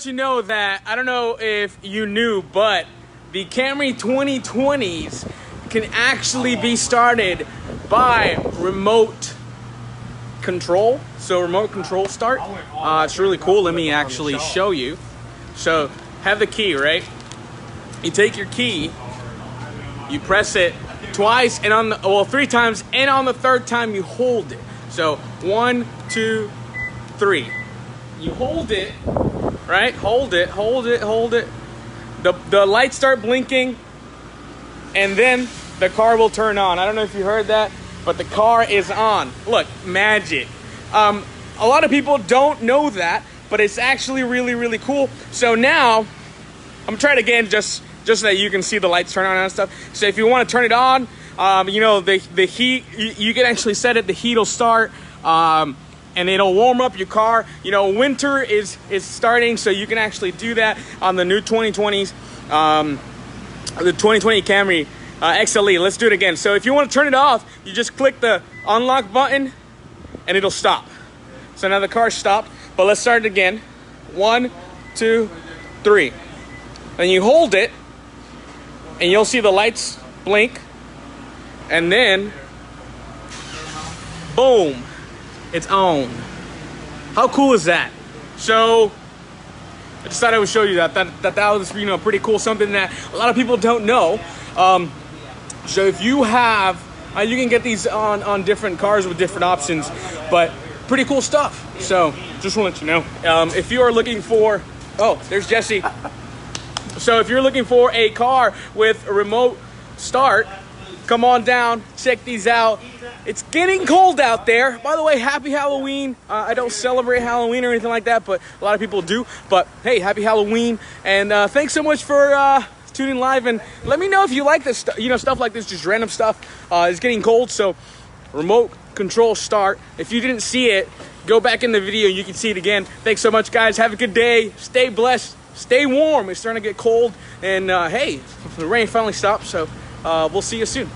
let you know that, I don't know if you knew, but the Camry 2020s can actually be started by remote control. So remote control start. It's really cool. Let me actually show you. So have the key, right? You take your key, you press it twice, and on the, well, 3 times, and on the 3rd time you hold it. So 1, 2, 3. You hold it, right? Hold it, hold it, hold it. The lights start blinking, and then the car will turn on. I don't know if you heard that, but the car is on. Look, magic. A lot of people don't know that, but it's actually really, really cool. So now, I'm gonna try it again just so that you can see the lights turn on and stuff. So if you want to turn it on, you know, the heat, you can actually set it, the heat will start, and it'll warm up your car. You know, winter is starting, so you can actually do that on the new 2020s, the 2020 Camry XLE. Let's do it again. So if you want to turn it off, you just click the unlock button and it'll stop. So now the car's stopped, but let's start it again. 1, 2, 3. And you hold it and you'll see the lights blink, and then boom, it's on. How cool is that? So I just thought I would show you that was, you know, pretty cool, something that a lot of people don't know. So if you have, you can get these on different cars with different options, but pretty cool stuff. So just want to let you know. If you are looking for, oh, there's Jesse. So if you're looking for a car with a remote start, come on down, check these out. It's getting cold out there. By the way, happy Halloween. I don't celebrate Halloween or anything like that, but a lot of people do. But hey, happy Halloween. And thanks so much for tuning live. And let me know if you like this, you know, stuff like this, just random stuff. It's getting cold, so remote control start. If you didn't see it, go back in the video. You can see it again. Thanks so much, guys. Have a good day. Stay blessed. Stay warm. It's starting to get cold. And hey, the rain finally stopped, so we'll see you soon.